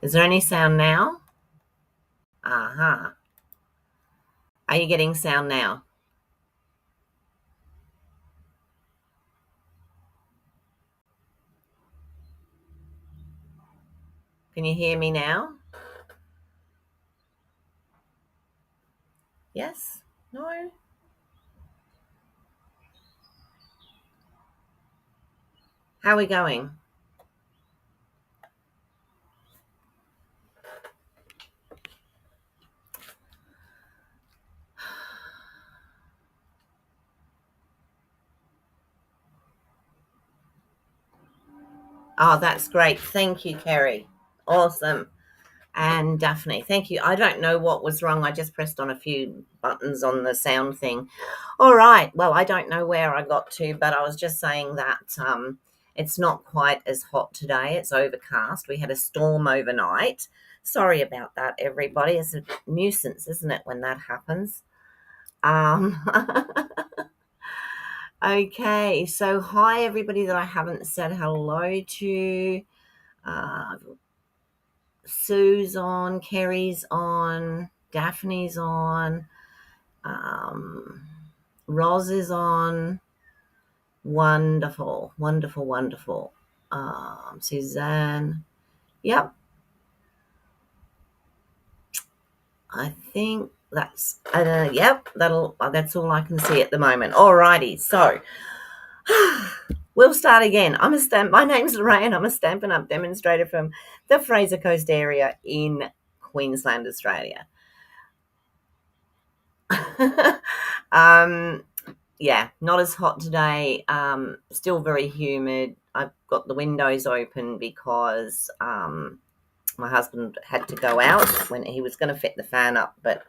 Is there any sound now? Aha. Are you getting sound now? Can you hear me now? Yes? No? How are we going? Oh, that's great. Thank you, Kerry. Awesome. And Daphne, thank you. I don't know what was wrong. I just pressed on a few buttons on the sound thing. All right. Well, I don't know where I got to, but I was just saying that it's not quite as hot today. It's overcast. We had a storm overnight. Sorry about that, everybody. It's a nuisance, isn't it, when that happens? Um, okay. So, hi, everybody that I haven't said hello to. Uh, Sue's on, Kerry's on, Daphne's on, um, Roz is on. Wonderful, wonderful, wonderful. Suzanne. Yep, I think that's yep. That's all I can see at the moment. Alrighty, so we'll start again. My name's Lorraine. I'm a Stampin' Up demonstrator from the Fraser Coast area in Queensland, Australia. Yeah, not as hot today. Still very humid. I've got the windows open because my husband had to go out when he was going to fit the fan up, but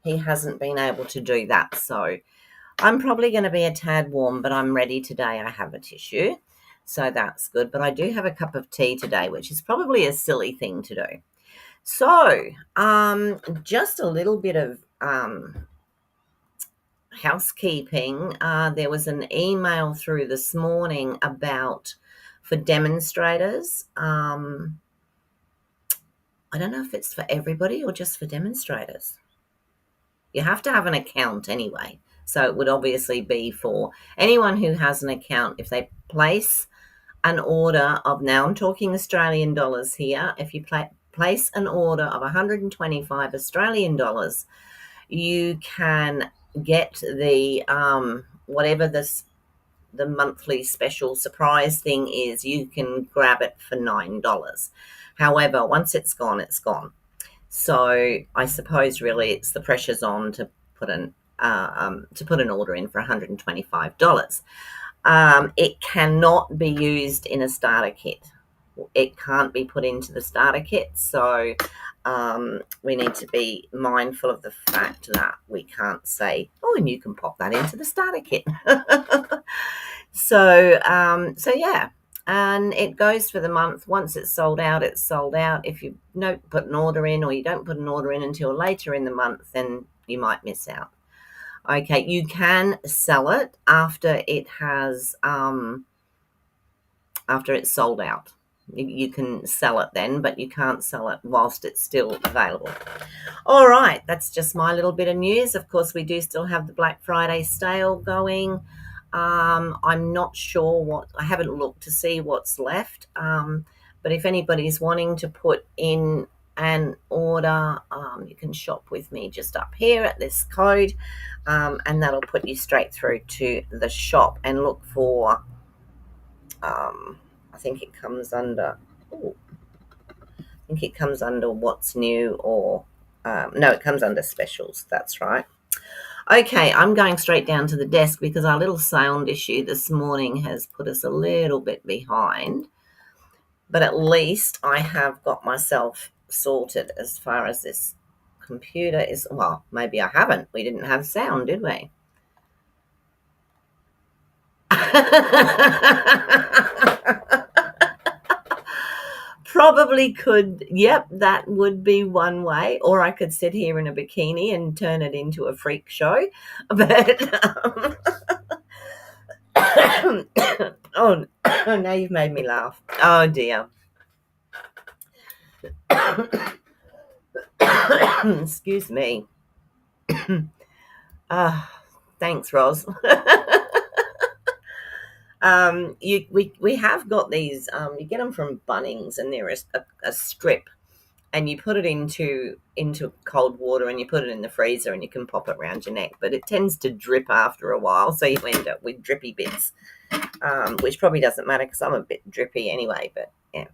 he hasn't been able to do that. So I'm probably going to be a tad warm, but I'm ready today. I have a tissue, so that's good. But I do have a cup of tea today, which is probably a silly thing to do. So just a little bit of housekeeping. There was an email through this morning about for demonstrators. I don't know if it's for everybody or just for demonstrators. You have to have an account anyway. So it would obviously be for anyone who has an account. If they place an order of, now I'm talking Australian dollars here, if you place an order of 125 Australian dollars, you can get the whatever the monthly special surprise thing is, you can grab it for $9. However, once it's gone, it's gone. So I suppose really it's the pressure's on to put an order in for $125. It cannot be used in a starter kit. It can't be put into the starter kit. So we need to be mindful of the fact that we can't say, oh, and you can pop that into the starter kit. So yeah, and it goes for the month. Once it's sold out, it's sold out. If you don't put an order in, or you don't put an order in until later in the month, then you might miss out. Okay, you can sell it after it has after it's sold out. You can sell it then, but you can't sell it whilst it's still available. All right, that's just my little bit of news. Of course, we do still have the Black Friday sale going. I'm not sure I haven't looked to see what's left. But if anybody's wanting to put in an order, you can shop with me just up here at this code, and that'll put you straight through to the shop and look for, I think it comes under, what's new, or no, it comes under specials. That's right. Okay, I'm going straight down to the desk because our little sound issue this morning has put us a little bit behind. But at least I have got myself sorted as far as this computer is. Well, maybe I haven't. We didn't have sound, did we? Probably could. Yep, that would be one way. Or I could sit here in a bikini and turn it into a freak show. But oh, now you've made me laugh. Oh dear. Excuse me. Thanks, Roz. We have got these. You get them from Bunnings, and they're a strip, and you put it into cold water, and you put it in the freezer, and you can pop it around your neck. But it tends to drip after a while, so you end up with drippy bits, which probably doesn't matter because I'm a bit drippy anyway. But yeah.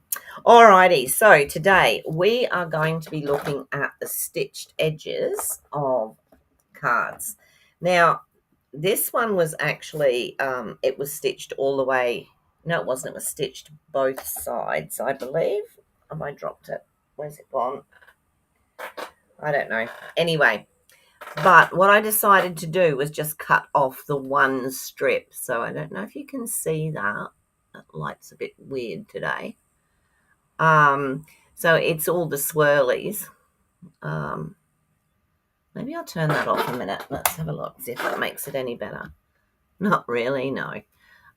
Alrighty. So today we are going to be looking at the stitched edges of cards. Now, this one was actually, it was stitched all the way. No, it wasn't. It was stitched both sides, I believe. Have I dropped it? Where's it gone? I don't know. Anyway, but what I decided to do was just cut off the one strip. So I don't know if you can see that. That light's a bit weird today. So it's all the swirlies. Maybe I'll turn that off a minute. Let's have a look, see if that makes it any better. Not really, no.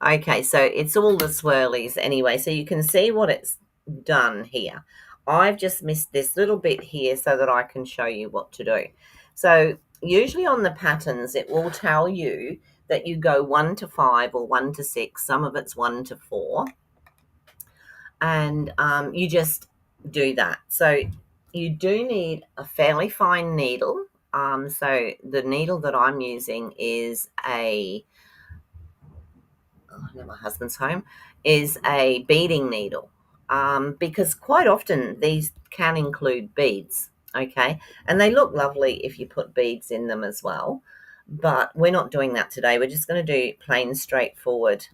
Okay, so it's all the swirlies anyway, so you can see what it's done here. I've just missed this little bit here so that I can show you what to do. So usually on the patterns, it will tell you that you go 1 to 5 or 1 to 6. Some of it's 1 to 4. And you just do that. So you do need a fairly fine needle. So the needle that I'm using is I know my husband's home, is a beading needle, because quite often these can include beads, okay? And they look lovely if you put beads in them as well, but we're not doing that today. We're just going to do plain straightforward.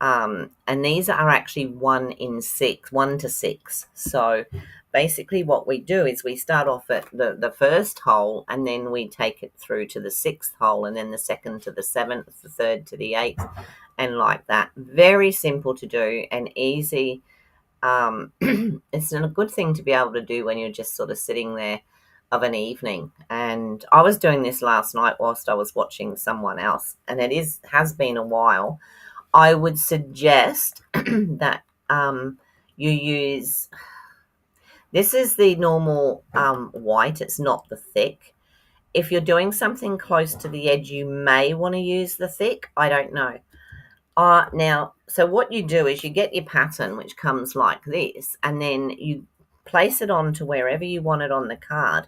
And these are actually 1 to 6. So basically what we do is we start off at the first hole, and then we take it through to the 6th hole, and then the 2nd to the 7th, the 3rd to the 8th, and like that. Very simple to do and easy. It's a good thing to be able to do when you're just sort of sitting there of an evening. And I was doing this last night whilst I was watching someone else, and has been a while. I would suggest that you use, this is the normal white, it's not the thick. If you're doing something close to the edge, you may want to use the thick. I don't know. Now, so what you do is you get your pattern, which comes like this, and then you place it onto wherever you want it on the card,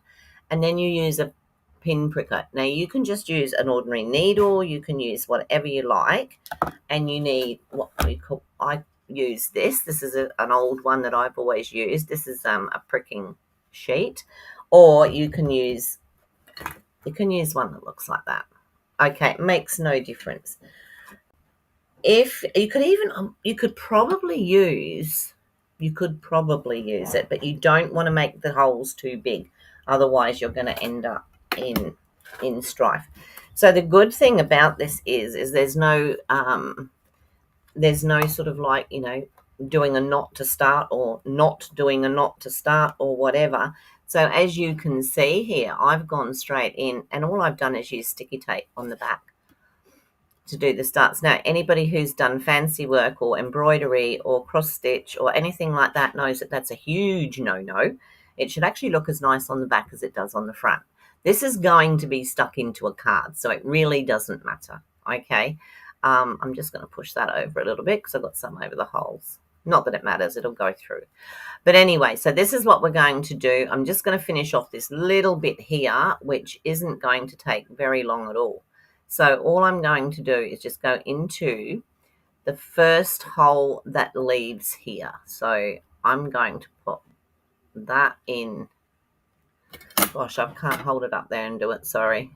and then you use a pin pricker. Now, you can just use an ordinary needle, you can use whatever you like, and you need what we call, I use this. This is an old one that I've always used. This is a pricking sheet, or you can use one that looks like that. Okay, it makes no difference. If you could even you could probably use it, but you don't want to make the holes too big, otherwise you're going to end up in strife. So the good thing about this is there's no sort of like, doing a knot to start or not doing a knot to start or whatever. So as you can see here, I've gone straight in, and all I've done is use sticky tape on the back to do the starts. Now, anybody who's done fancy work or embroidery or cross stitch or anything like that knows that that's a huge no-no. It should actually look as nice on the back as it does on the front. This is going to be stuck into a card, so it really doesn't matter, okay? I'm just going to push that over a little bit because I've got some over the holes. Not that it matters, it'll go through. But anyway, so this is what we're going to do. I'm just going to finish off this little bit here, which isn't going to take very long at all. So all I'm going to do is just go into the first hole that leads here. So I'm going to put that in. Gosh, I can't hold it up there and do it, sorry.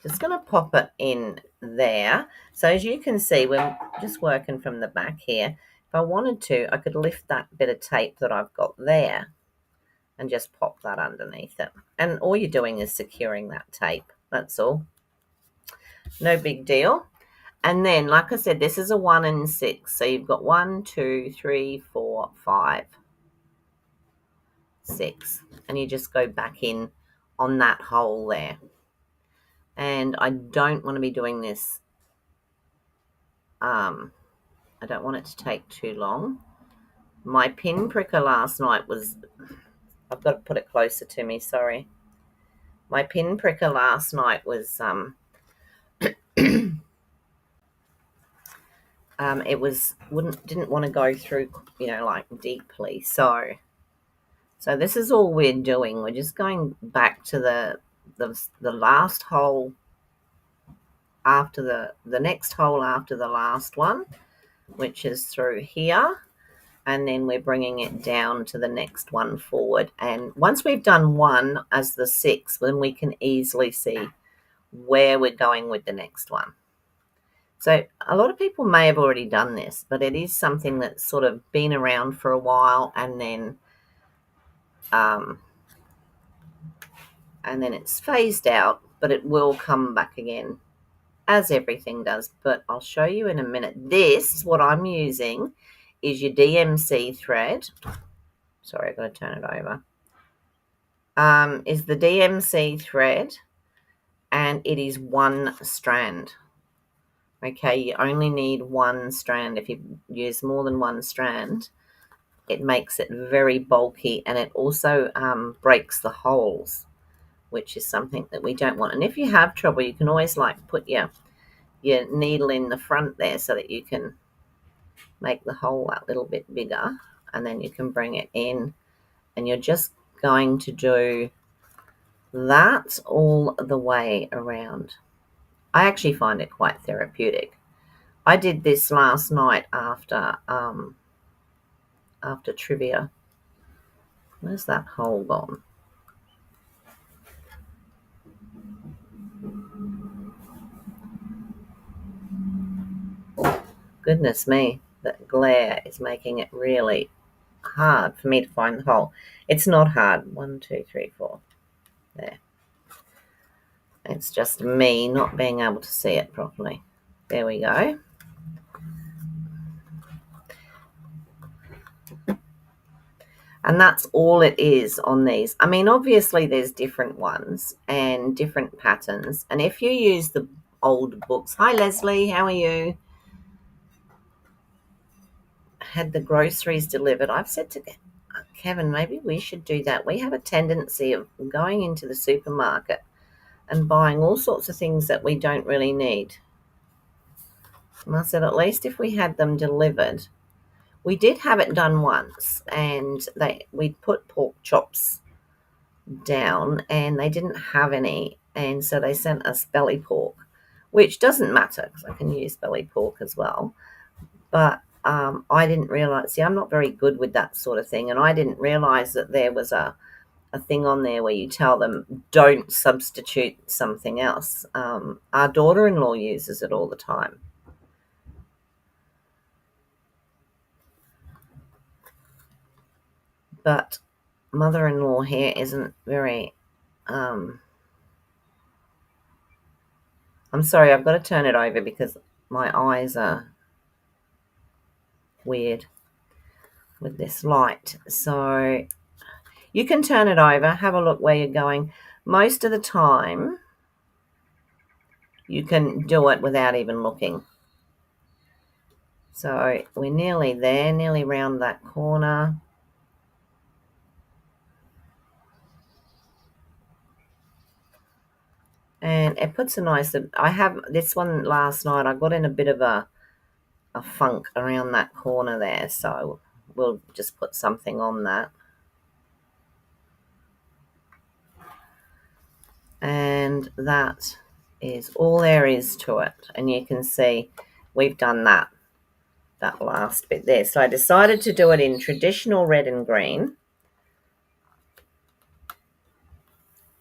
Just going to pop it in there. So as you can see, we're just working from the back here. If I wanted to, I could lift that bit of tape that I've got there and just pop that underneath it. And all you're doing is securing that tape. That's all. No big deal. And then, like I said, this is a 1 and 6. So you've got 1, 2, 3, 4, 5, 6. And you just go back in on that hole there. And I don't want to be doing this. I don't want it to take too long. My pin pricker last night was, I've got to put it closer to me, sorry. My pin pricker last night was, it was, didn't want to go through, like deeply. So this is all we're doing. We're just going back to the last hole after the next hole after the last one, which is through here. And then we're bringing it down to the next one forward. And once we've done one as the 6, then we can easily see where we're going with the next one. So a lot of people may have already done this, but it is something that's sort of been around for a while, and then it's phased out, but it will come back again, as everything does. But I'll show you in a minute. This, what I'm using, is your DMC thread. Sorry, I've got to turn it over. Is the DMC thread, and it is 1 strand. Okay, you only need 1 strand. If you use more than 1 strand, it makes it very bulky, and it also breaks the holes, which is something that we don't want. And if you have trouble, you can always put your needle in the front there so that you can make the hole a little bit bigger, and then you can bring it in, and you're just going to do that all the way around. I actually find it quite therapeutic. I did this last night after trivia. Where's that hole gone? Goodness me, that glare is making it really hard for me to find the hole. It's not hard. 1, 2, 3, 4. There. It's just me not being able to see it properly. There we go. And that's all it is on these. I mean, obviously there's different ones and different patterns. And if you use the old books, hi Leslie, how are you? Had the groceries delivered. I've said to Kevin, maybe we should do that. We have a tendency of going into the supermarket and buying all sorts of things that we don't really need. And I said, at least if we had them delivered. We did have it done once, and we put pork chops down, and they didn't have any, and so they sent us belly pork, which doesn't matter because I can use belly pork as well. But I didn't realize. See, I'm not very good with that sort of thing, and I didn't realize that there was a thing on there where you tell them don't substitute something else. Our daughter-in-law uses it all the time. But mother-in-law here isn't very I'm sorry, I've got to turn it over because my eyes are weird with this light. So you can turn it over, have a look where you're going. Most of the time you can do it without even looking. So we're nearly there, nearly round that corner. And it puts a nice, I have this one last night, I got in a bit of a funk around that corner there, so we'll just put something on that. And that is all there is to it. And you can see we've done that last bit there. So I decided to do it in traditional red and green.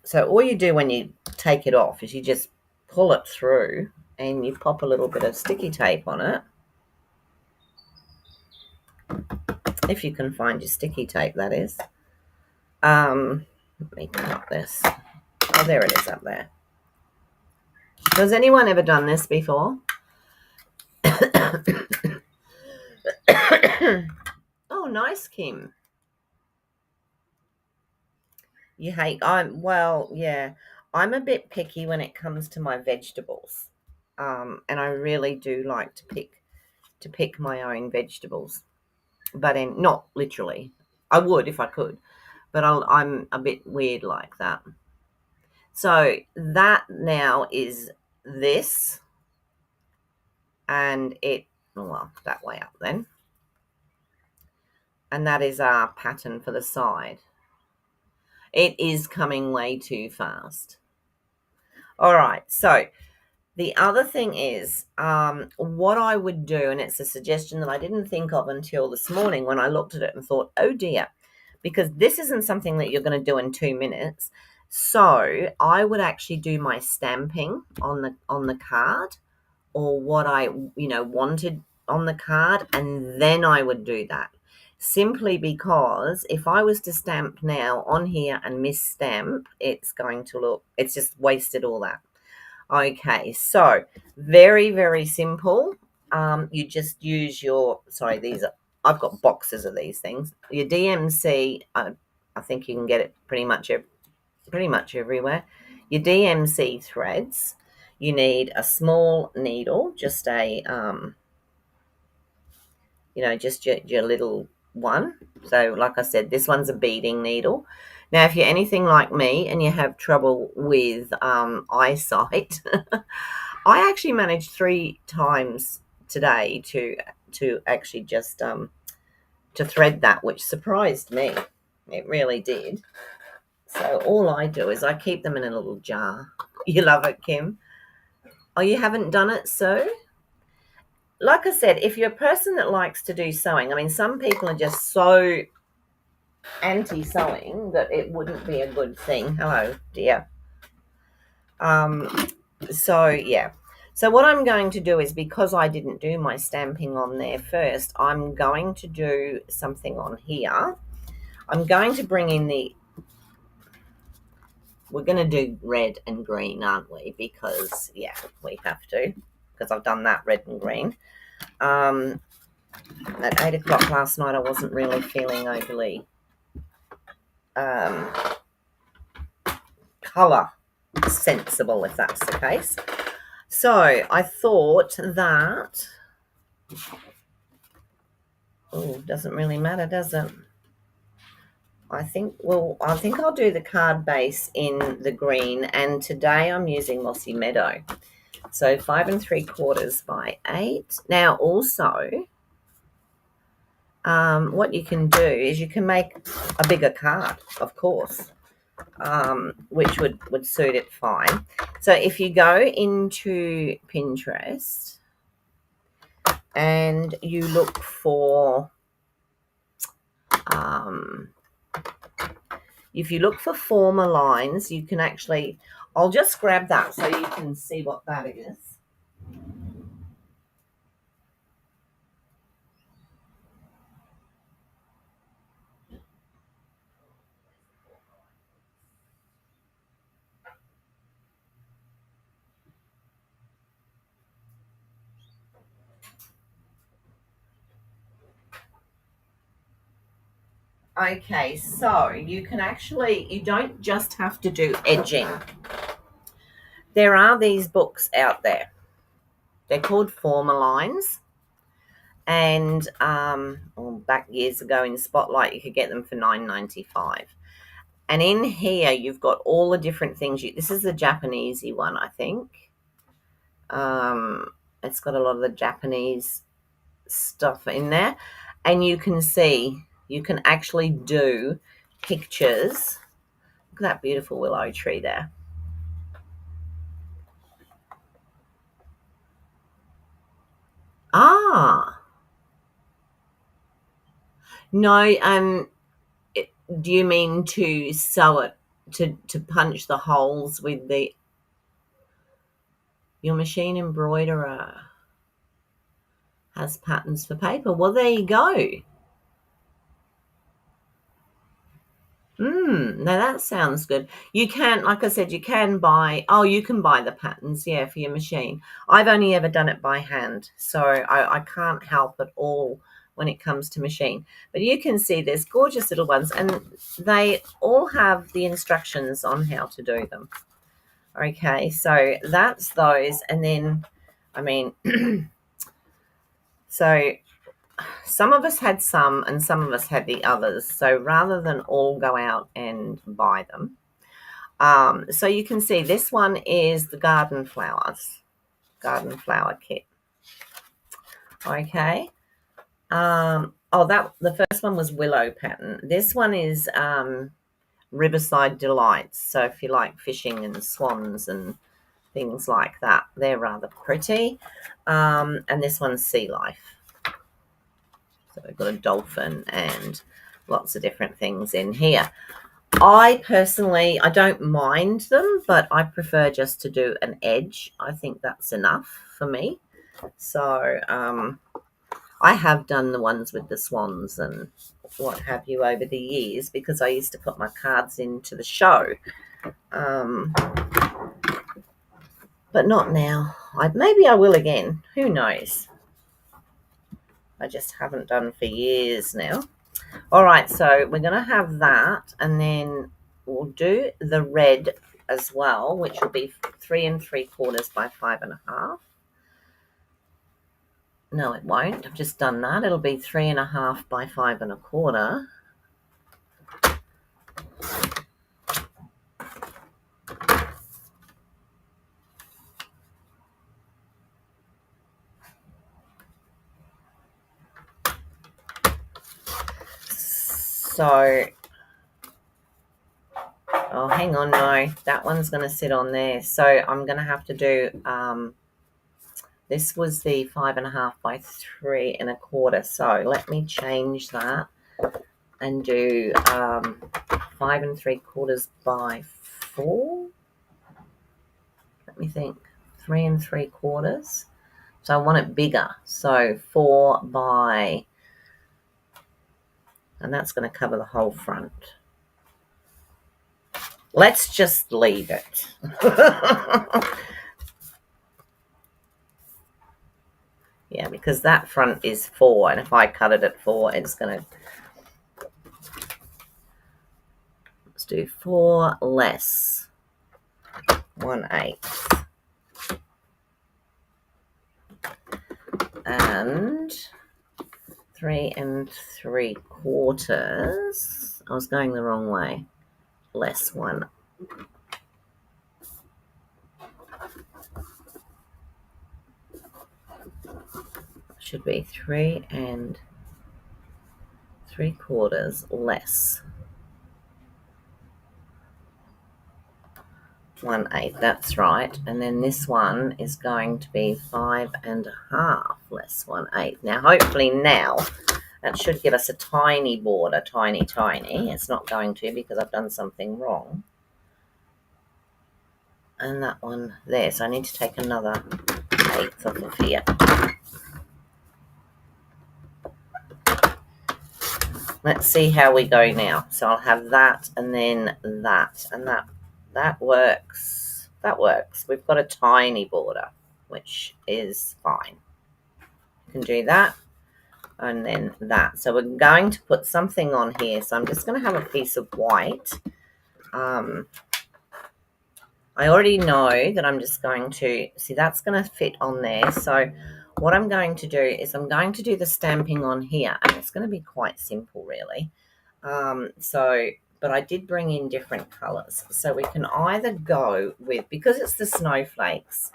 So all you do when you take it off is you just pull it through and you pop a little bit of sticky tape on it. If you can find your sticky tape, that is. Let me cut this. Oh, there it is up there. Has anyone ever done this before? Oh, nice, Kim. You hate, yeah, I'm a bit picky when it comes to my vegetables. And I really do like to pick my own vegetables. but not literally. I would if I could, but I'm a bit weird like that. So that now is this, and well, that way up then. And that is our pattern for the side. It is coming way too fast. All right, so the other thing is what I would do, and it's a suggestion that I didn't think of until this morning when I looked at it and thought, oh dear, because this isn't something that you're going to do in 2 minutes. So I would actually do my stamping on the card, or what I wanted on the card, and then I would do that. Simply because if I was to stamp now on here and miss stamp, it's just wasted all that. Okay, so very, very simple. You just use I've got boxes of these things. Your DMC, I think you can get it pretty much everywhere. Your DMC threads, you need a small needle, just just your little one. So like I said, this one's a beading needle. Now, if you're anything like me and you have trouble with eyesight, I actually managed 3 times today to actually just to thread that, which surprised me. It really did. So all I do is I keep them in a little jar. You love it, Kim? Oh, you haven't done it, so? Like I said, if you're a person that likes to do sewing, I mean, some people are just so anti-sewing that it wouldn't be a good thing. Hello, dear. So, yeah. So what I'm going to do is, because I didn't do my stamping on there first, I'm going to do something on here. I'm going to bring in we're going to do red and green, aren't we? Because, yeah, we have to, because I've done that red and green. At 8 o'clock last night, I wasn't really feeling overly colour sensible, if that's the case. So I thought that, doesn't really matter, does it? I think I'll do the card base in the green, and today I'm using Mossy Meadow. So 5 3/4 by 8. Now also, what you can do is you can make a bigger card, of course, which would suit it fine. So if you go into Pinterest and you look for if you look for former lines, you can actually, I'll just grab that so you can see what that is. Okay, so you don't just have to do edging. There are these books out there. They're called former lines. And back years ago in Spotlight, you could get them for $9.95. And in here, you've got all the different things. This is the Japanesey one, I think. It's got a lot of the Japanese stuff in there. And you can see, you can actually do pictures. Look at that beautiful willow tree there. Ah. No, do you mean to sew it, to punch the holes with your machine embroiderer has patterns for paper? Well, there you go. Now that sounds good. You can, like I said, you can buy the patterns, yeah, for your machine. I've only ever done it by hand, so I can't help at all when it comes to machine. But you can see there's gorgeous little ones, and they all have the instructions on how to do them. Okay, so that's those. And then, I mean, so some of us had some and some of us had the others. So rather than all go out and buy them, so you can see this one is the garden flower kit. Okay. That the first one was willow pattern. This one is Riverside Delights. So if you like fishing and swans and things like that, they're rather pretty. And this one's Sea Life. So we've got a dolphin and lots of different things in here. I personally, I don't mind them, but I prefer just to do an edge. I think that's enough for me. So I have done the ones with the swans and what have you over the years because I used to put my cards into the show. But not now. Maybe I will again. Who knows? I just haven't done for years now. All right, so we're going to have that, and then we'll do the red as well, which will be 3 3/4 by 5.5. No, it won't. I've just done that. It'll be 3.5 by 5.25. So, oh, hang on, no, that one's going to sit on there. So I'm going to have to do, this was the 5.5 by 3.25. So let me change that and do 5 3/4 by 4. Let me think. 3 3/4. So I want it bigger. So 4 by, and that's going to cover the whole front. Let's just leave it. Yeah, because that front is 4, and if I cut it at 4, it's going to, let's do 4 less 1/8. And 3 3/4. I was going the wrong way. Less 1. Should be 3 3/4 less 1/8. That's right. And then this one is going to be 5.5 less 1/8. Now, hopefully now that should give us a tiny border, tiny. It's not going to because I've done something wrong. And that one there. So I need to take another 1/8 off of here. Let's see how we go now. So I'll have that and then that. And that works. That works. We've got a tiny border, which is fine. You can do that. And then that. So we're going to put something on here. So I'm just going to have a piece of white. I already know that I'm just going to, see, that's going to fit on there. So what I'm going to do is I'm going to do the stamping on here, and it's going to be quite simple, really. But I did bring in different colours. So we can either go with, because it's the snowflakes,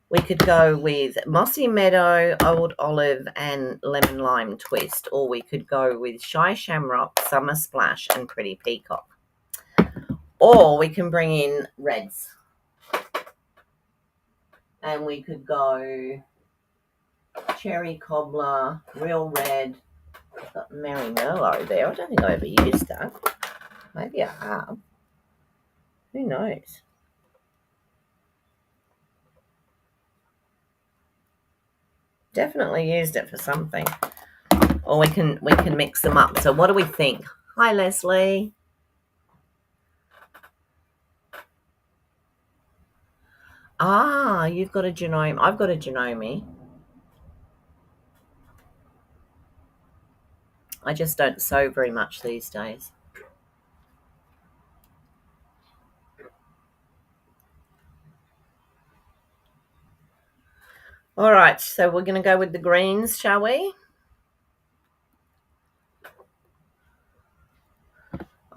we could go with Mossy Meadow, Old Olive, and Lemon Lime Twist, or we could go with Shy Shamrock, Summer Splash, and Pretty Peacock. Or we can bring in reds. And we could go Cherry Cobbler, Real Red. I've got Mary Merlot there. I don't think I ever used that. Maybe I have. Who knows? Definitely used it for something. Or we can mix them up. So what do we think? Hi, Leslie. Ah, you've got a genome. I've got a genome. I just don't sew very much these days. All right, so we're going to go with the greens, shall we?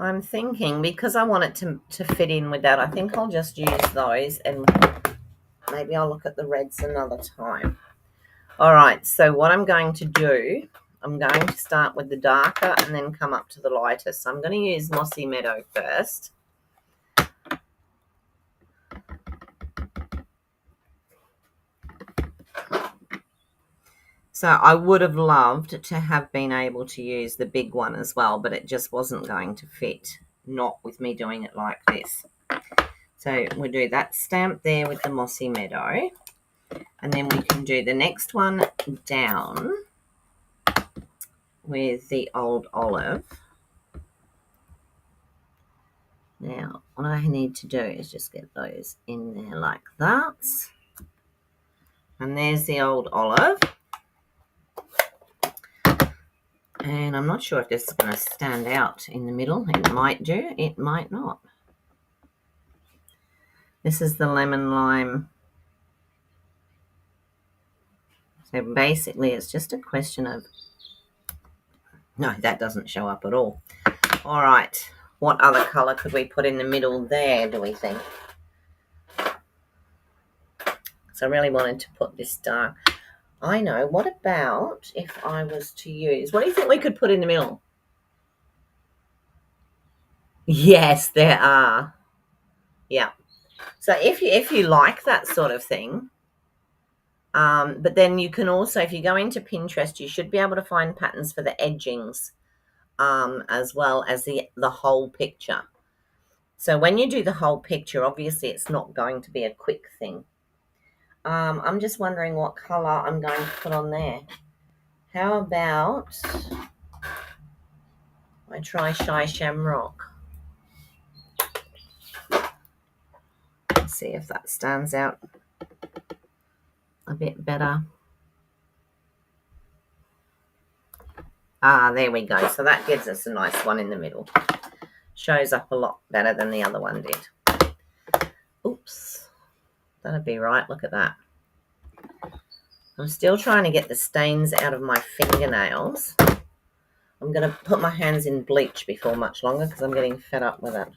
I'm thinking, because I want it to fit in with that, I think I'll just use those, and maybe I'll look at the reds another time. All right, so what I'm going to do, I'm going to start with the darker and then come up to the lighter. So I'm going to use Mossy Meadow first. So I would have loved to have been able to use the big one as well, but it just wasn't going to fit, not with me doing it like this. So we'll do that stamp there with the Mossy Meadow, and then we can do the next one down with the Old Olive. Now, what I need to do is just get those in there like that. And there's the Old Olive. And I'm not sure if this is going to stand out in the middle. It might do, it might not. This is the Lemon Lime. So basically it's just a question of, no, that doesn't show up at all. All right, what other colour could we put in the middle there, do we think? So I really wanted to put this dark. I know, what about if I was to use, what do you think we could put in the middle? Yes, there are. Yeah. So if you like that sort of thing, but then you can also, if you go into Pinterest, you should be able to find patterns for the edgings, as well as the whole picture. So when you do the whole picture, obviously it's not going to be a quick thing. I'm just wondering what color I'm going to put on there. How about I try Shy Shamrock? Let's see if that stands out a bit better. Ah, there we go. So that gives us a nice one in the middle. Shows up a lot better than the other one did. Oops. That'd be right. Look at that. I'm still trying to get the stains out of my fingernails. I'm going to put my hands in bleach before much longer because I'm getting fed up with it.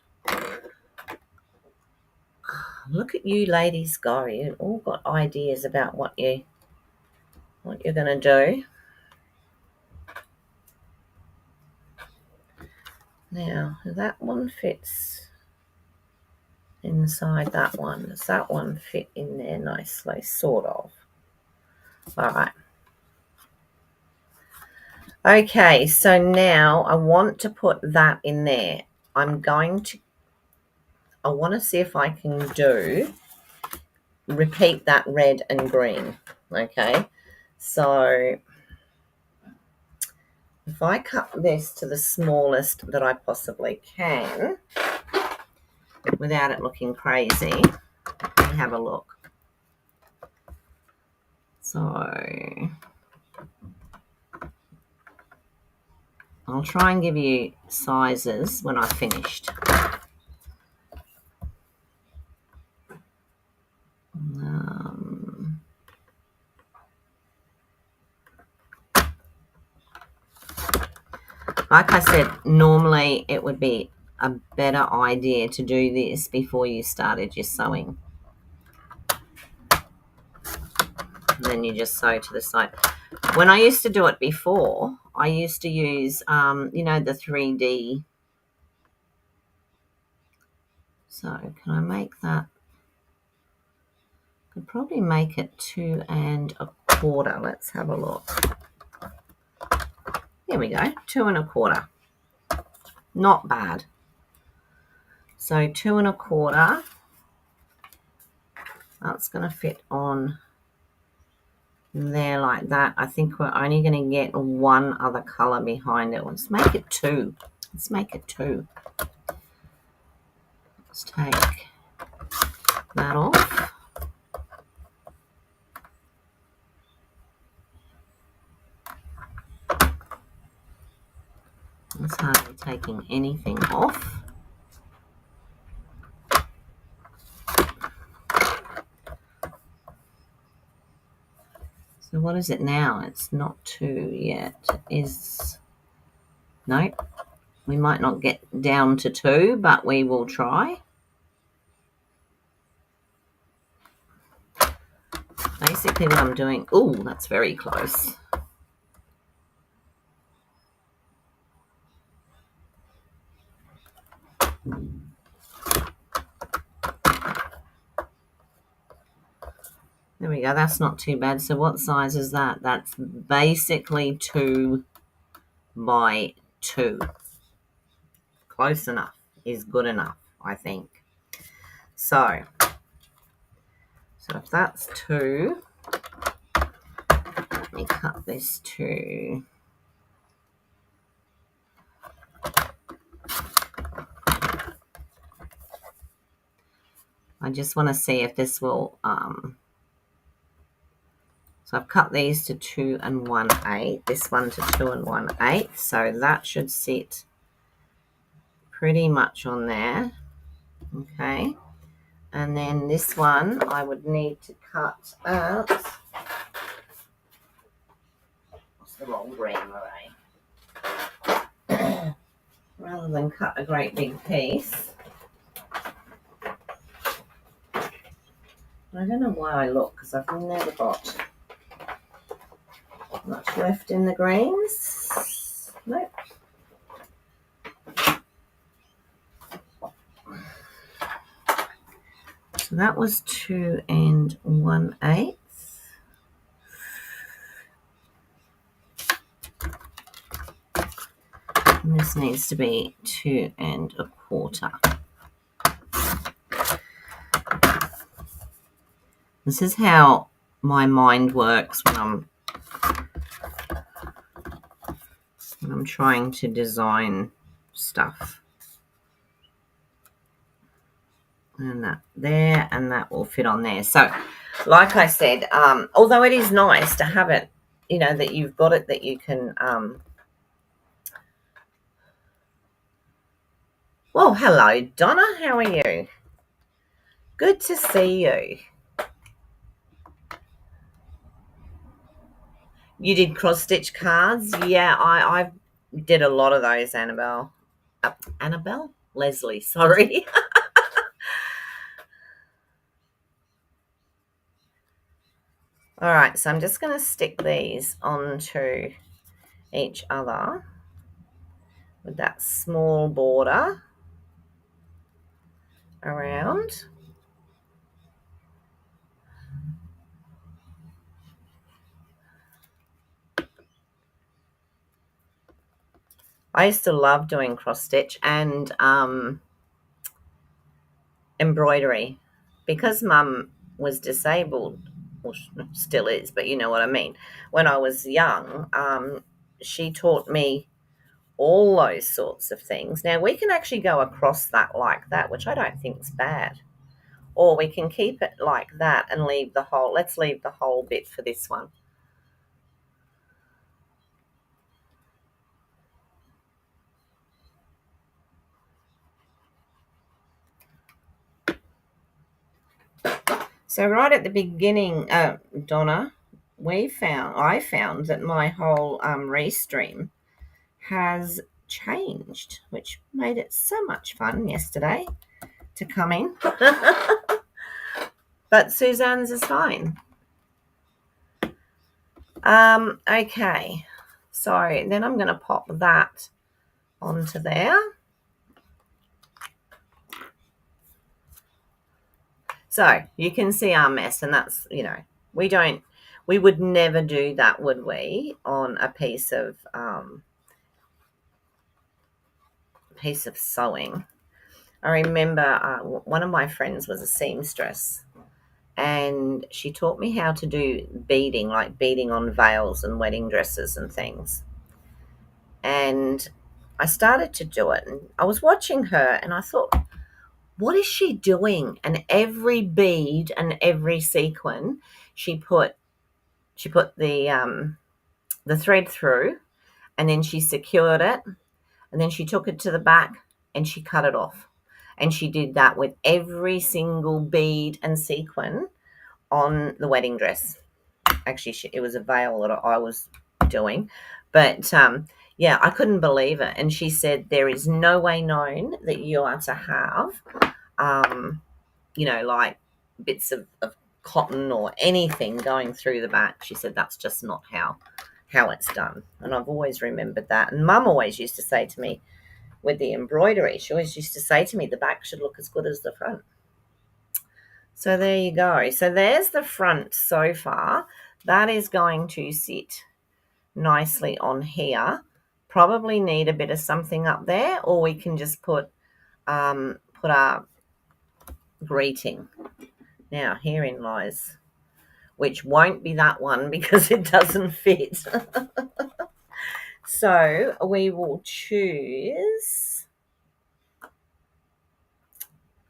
Look at you ladies go. You've all got ideas about what you're going to do. Now, that one fits inside that one. Does that one fit in there nicely? Sort of. All right. Okay, so now I want to put that in there. I want to see if I can repeat that red and green. Okay, so if I cut this to the smallest that I possibly can without it looking crazy, let me have a look. So I'll try and give you sizes when I've finished. Like I said, normally it would be a better idea to do this before you started your sewing. Then you just sew to the side. When I used to do it before, I used to use, the 3D. So can I make that? Could probably make it 2 1/4. Let's have a look. There we go, 2 1/4. Not bad. So 2 1/4. That's going to fit on there like that. I think we're only going to get one other color behind it. Let's make it 2. Let's make it 2. Let's take that off. It's hardly taking anything off. So what is it now? It's not 2 yet. It is, nope. We might not get down to 2, but we will try. Basically what I'm doing, oh, that's very close. There we go, that's not too bad. So what size is that? That's basically 2 by 2. Close enough is good enough, I think. So if that's 2, let me cut this to... I just want to see if this will... So I've cut these to 2 1/8, this one to 2 1/8, so that should sit pretty much on there, okay? And then this one I would need to cut out, what's the wrong green array? Rather than cut a great big piece. I don't know why I look, because I've never got much left in the greens. Nope. So that was 2 1/8. And this needs to be 2 1/4. This is how my mind works when I'm trying to design stuff. And that there, and that will fit on there. So like I said, although it is nice to have it, you know, that you've got it, that you can well, hello Donna, how are you? Good to see you. You did cross stitch cards? Yeah, I did a lot of those, Annabelle. Leslie, sorry. All right, so I'm just going to stick these onto each other with that small border around. I used to love doing cross stitch and embroidery. Because Mum was disabled, well, still is, but you know what I mean. When I was young, she taught me all those sorts of things. Now we can actually go across that like that, which I don't think is bad. Or we can keep it like that and leave the whole, let's leave the whole bit for this one. So right at the beginning, Donna, I found that my whole restream has changed, which made it so much fun yesterday to come in. But Suzanne's is fine. Okay, so then I'm going to pop that onto there. So you can see our mess, and that's, you know, we would never do that, would we, on a piece of sewing. I remember one of my friends was a seamstress, and she taught me how to do beading, like beading on veils and wedding dresses and things. And I started to do it, and I was watching her, and I thought, what is she doing? And every bead and every sequin, she put the thread through, and then she secured it, and then she took it to the back and she cut it off. And she did that with every single bead and sequin on the wedding dress. Actually, it was a veil that I was doing. But Yeah, I couldn't believe it. And she said, there is no way known that you are to have, um, like bits of cotton or anything going through the back. She said, that's just not how it's done. And I've always remembered that. And Mum always used to say to me, with the embroidery, she always used to say to me, the back should look as good as the front. So there you go. So there's the front so far. That is going to sit nicely on here. Probably need a bit of something up there, or we can just put our greeting. Now herein lies, which won't be that one because it doesn't fit. So we will choose,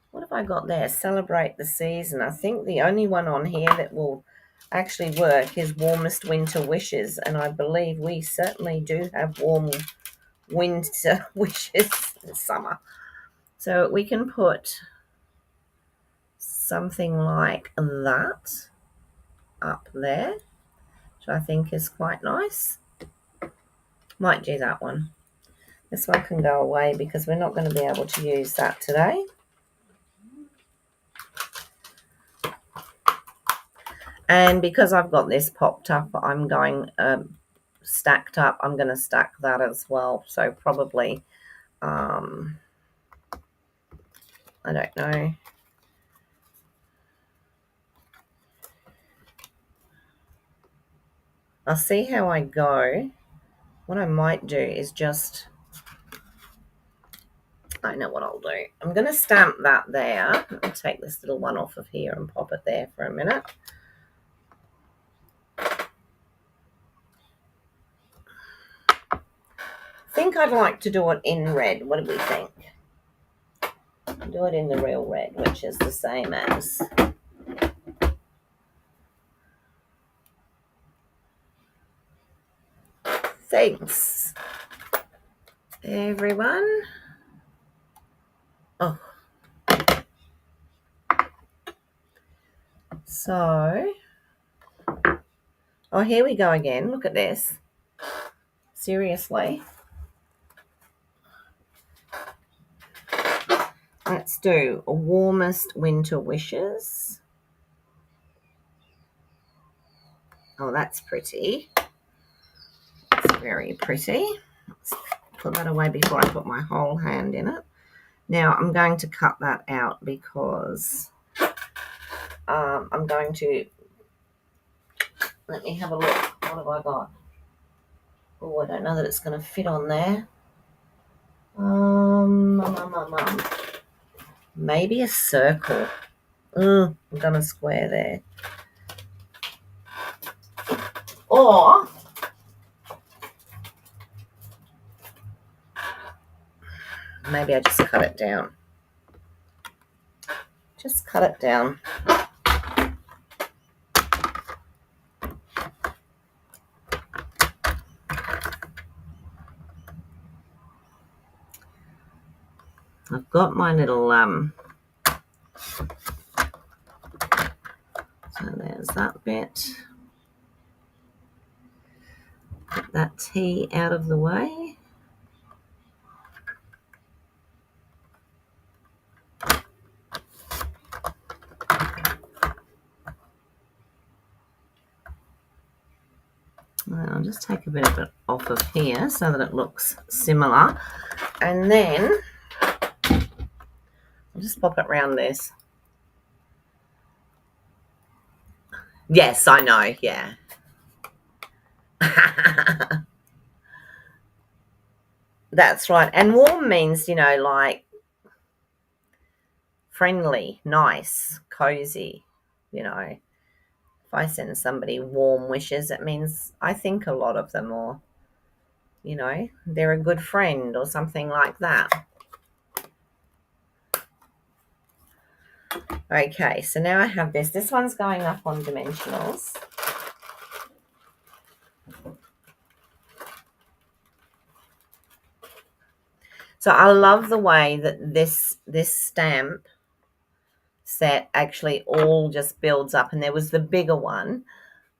what have I got there? Celebrate the season. I think the only one on here that will actually work is warmest winter wishes, and I believe we certainly do have warm winter wishes in summer. So we can put something like that up there, which I think is quite nice. Might do that one. This one can go away because we're not going to be able to use that today. And because I've got this popped up, I'm going stacked up. I'm going to stack that as well. So probably, I don't know. I'll see how I go. What I might do is just, I know what I'll do. I'm going to stamp that there. I'll take this little one off of here and pop it there for a minute. I think I'd like to do it in red. What do we think? Do it in the real red, which is the same as. Thanks, everyone. Oh. So, oh, here we go again. Look at this. Seriously. Let's do a warmest winter wishes. Oh, that's pretty. That's very pretty. Let's put that away before I put my whole hand in it. Now, I'm going to cut that out because I'm going to, let me have a look. What have I got? Oh, I don't know that it's going to fit on there. Maybe a circle. I've done a square there. Or maybe I just cut it down. Just cut it down. I've got my little, so there's that bit. Get that T out of the way. I'll just take a bit of it off of here so that it looks similar. And then I'll just pop it around this. Yes, I know, yeah. That's right. And warm means, like friendly, nice, cozy, If I send somebody warm wishes, it means I think a lot of them, or, they're a good friend or something like that. Okay, so now I have this. This one's going up on dimensionals. So I love the way that this stamp set actually all just builds up, and there was the bigger one,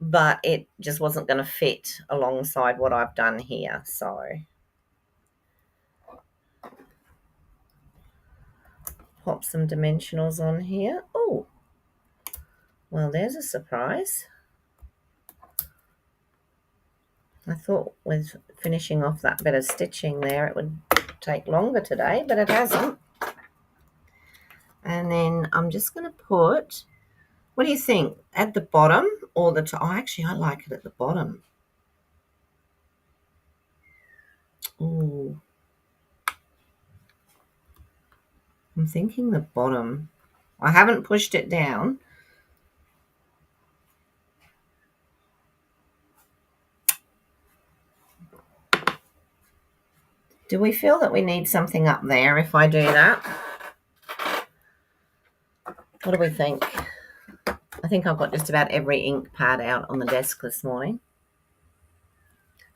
but it just wasn't going to fit alongside what I've done here. So pop some dimensionals on here. Oh, well, there's a surprise. I thought with finishing off that bit of stitching there, it would take longer today, but it hasn't. And then I'm just going to put, what do you think, at the bottom or the top? Oh, actually, I like it at the bottom. Ooh. I'm thinking the bottom. I haven't pushed it down. Do we feel that we need something up there if I do that? What do we think? I think I've got just about every ink pad out on the desk this morning.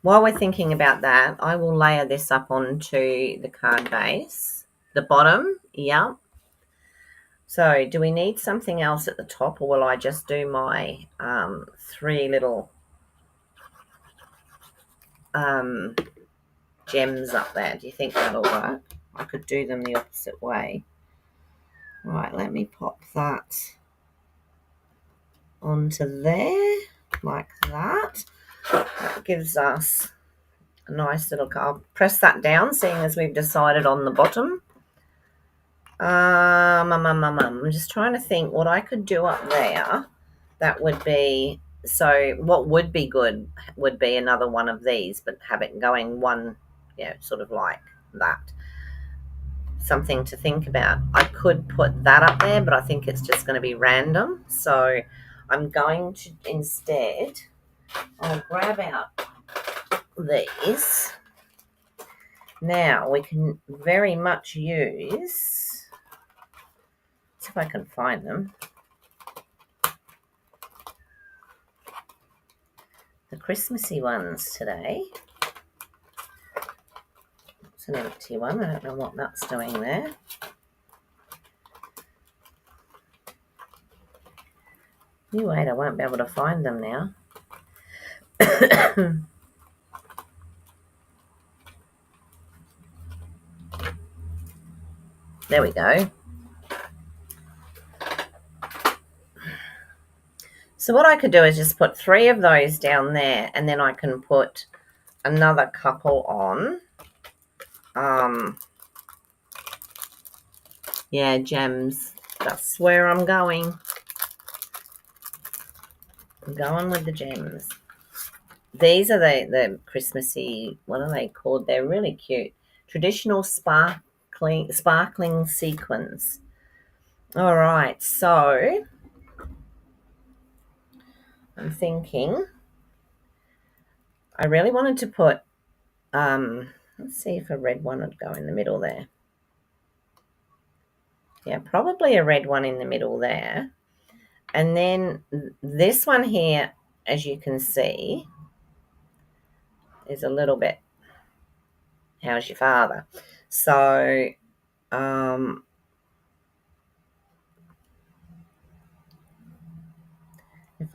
While we're thinking about that, I will layer this up onto the card base. The bottom, yeah. So do we need something else at the top, or will I just do my 3 little gems up there? Do you think that'll work? I could do them the opposite way. Right, let me pop that onto there like that. That gives us a nice little, I'll press that down, seeing as we've decided on the bottom. I'm just trying to think what I could do up there that would be, so what would be good would be another one of these, but have it going one, sort of like that. Something to think about. I could put that up there, but I think it's just going to be random. So I'm going to instead, I'll grab out these. Now we can very much use, let's see if I can find them, the Christmassy ones today. It's an empty one. I don't know what that's doing there. You wait, I won't be able to find them now. There we go. So what I could do is just put 3 of those down there, and then I can put another couple on. Yeah, gems. That's where I'm going. I'm going with the gems. These are the Christmassy, what are they called? They're really cute. Traditional sparkling sequins. All right, so I'm thinking I really wanted to put, let's see if a red one would go in the middle there. Yeah, probably a red one in the middle there. And then this one here, as you can see, is a little bit, how's your father? So if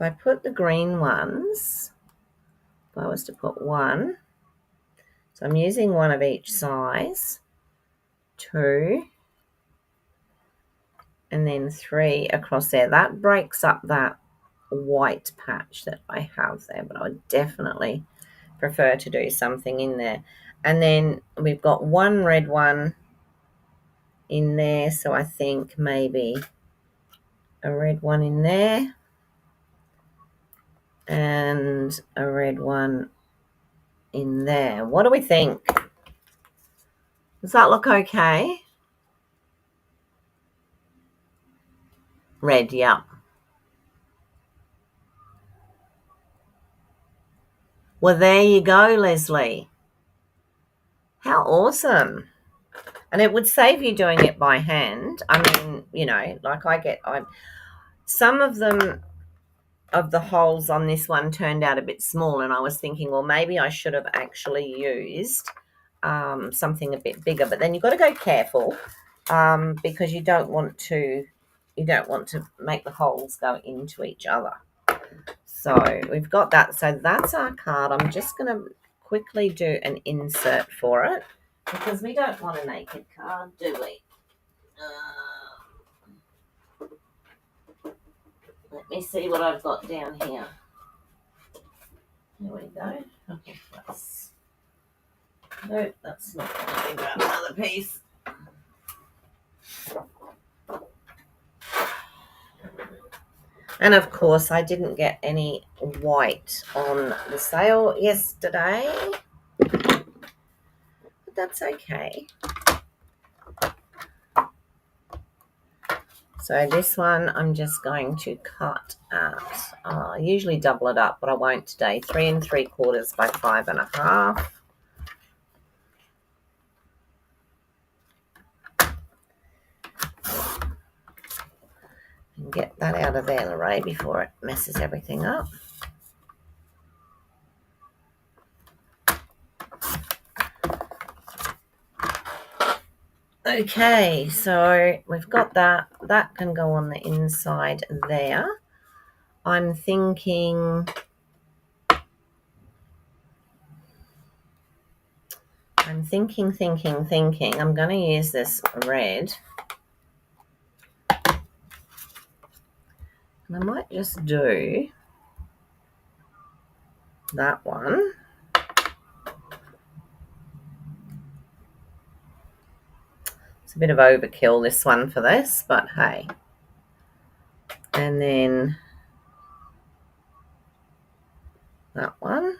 I put the green ones, if I was to put one, so I'm using one of each size, 2, and then 3 across there. That breaks up that white patch that I have there, but I would definitely prefer to do something in there. And then we've got one red one in there, so I think maybe a red one in there and a red one in there. What do we think? Does that look okay? Red, yeah. Well, there you go, Leslie. How awesome. And it would save you doing it by hand. I mean, like some of them, of the holes on this one turned out a bit small, and I was thinking, well, maybe I should have actually used something a bit bigger. But then you've got to go careful because you don't want to make the holes go into each other. So we've got that. So that's our card. I'm just going to quickly do an insert for it because we don't want a naked card, do we? Let me see what I've got down here. There we go. Okay, nope, that's not. Let me grab another piece. And of course, I didn't get any white on the sale yesterday, but that's okay. So this one I'm just going to cut at, I usually double it up, but I won't today, 3 3/4 by 5 1/2. And get that out of there, Lorraine, before it messes everything up. Okay, so we've got that. That can go on the inside there. I'm thinking I'm going to use this red. And I might just do that one. It's a bit of overkill, this one, for this, but hey. And then that one.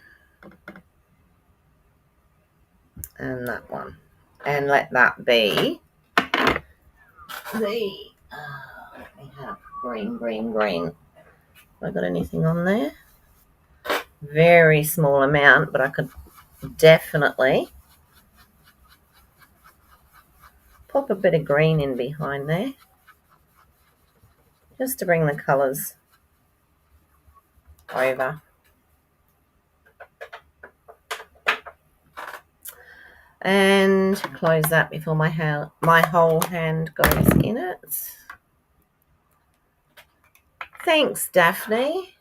And that one. And let that be the, let me have green. Have I got anything on there? Very small amount, but I could definitely pop a bit of green in behind there, just to bring the colours over. And close that before my whole hand goes in it. Thanks, Daphne.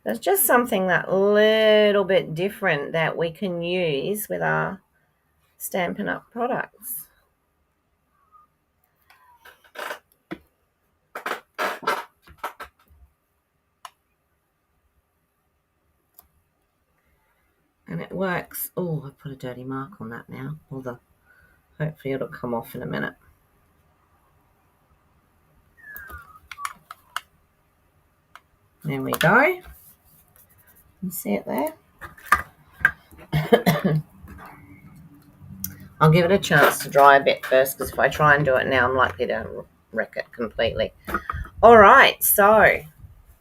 There's just something that little bit different that we can use with our Stampin' Up! Products. And it works. Oh, I put a dirty mark on that now. Hopefully it'll come off in a minute. There we go. You see it there? I'll give it a chance to dry a bit first, because if I try and do it now, I'm likely to wreck it completely. All right, so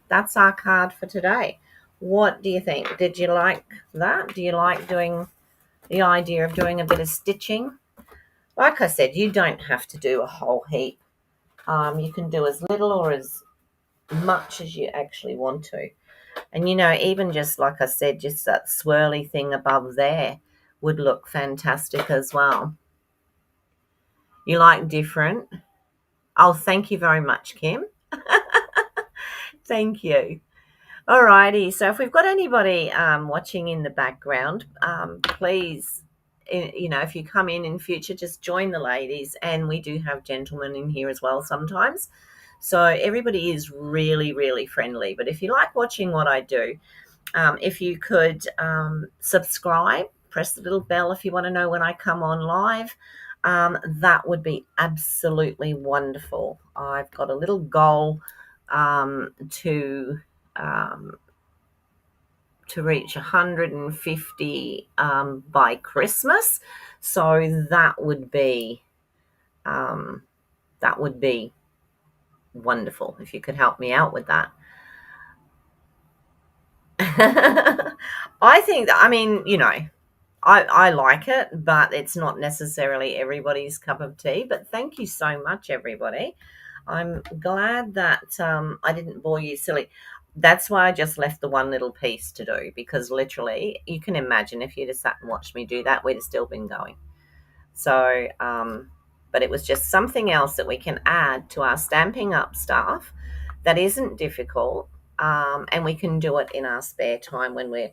that's our card for today. What do you think? Did you like that? Do you like doing the idea of doing a bit of stitching? Like I said, you don't have to do a whole heap. You can do as little or as much as you actually want to. And, even just like I said, just that swirly thing above there would look fantastic as well. You like different? Oh, thank you very much, Kim. Thank you. All righty. So if we've got anybody watching in the background, please, if you come in future, just join the ladies. And we do have gentlemen in here as well sometimes. So everybody is really, really friendly. But if you like watching what I do, if you could subscribe, press the little bell if you want to know when I come on live, that would be absolutely wonderful. I've got a little goal to reach 150 by Christmas, so that would be wonderful if you could help me out with that. I think that, I like it, but it's not necessarily everybody's cup of tea. But thank you so much, everybody. I'm glad that I didn't bore you silly. That's why I just left the one little piece to do, because literally, you can imagine if you'd have sat and watched me do that, we'd have still been going. So, but it was just something else that we can add to our Stamping Up stuff that isn't difficult, and we can do it in our spare time when we're,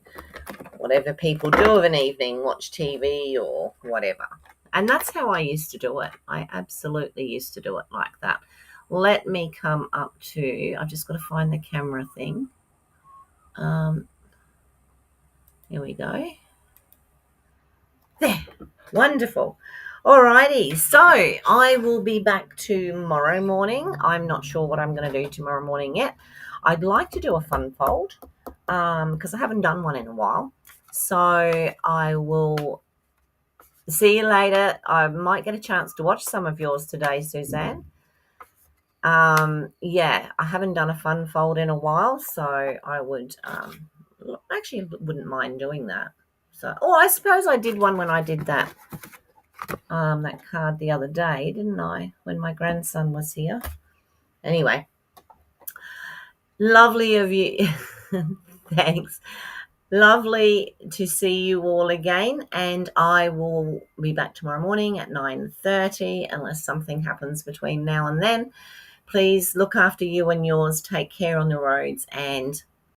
whatever people do of an evening, watch TV or whatever. And that's how I used to do it. I absolutely used to do it like that. Let me come up to, I've just got to find the camera thing. Here we go. There. Wonderful. Alrighty. So I will be back tomorrow morning. I'm not sure what I'm going to do tomorrow morning yet. I'd like to do a fun fold because I haven't done one in a while. So I will see you later. I might get a chance to watch some of yours today, Suzanne. Yeah, I haven't done a fun fold in a while, so I would actually wouldn't mind doing that. So, I suppose I did one when I did that card the other day, didn't I? When my grandson was here. Anyway, lovely of you. Thanks. Lovely to see you all again, and I will be back tomorrow morning at 9:30 unless something happens between now and then. Please look after you and yours. Take care on the roads, and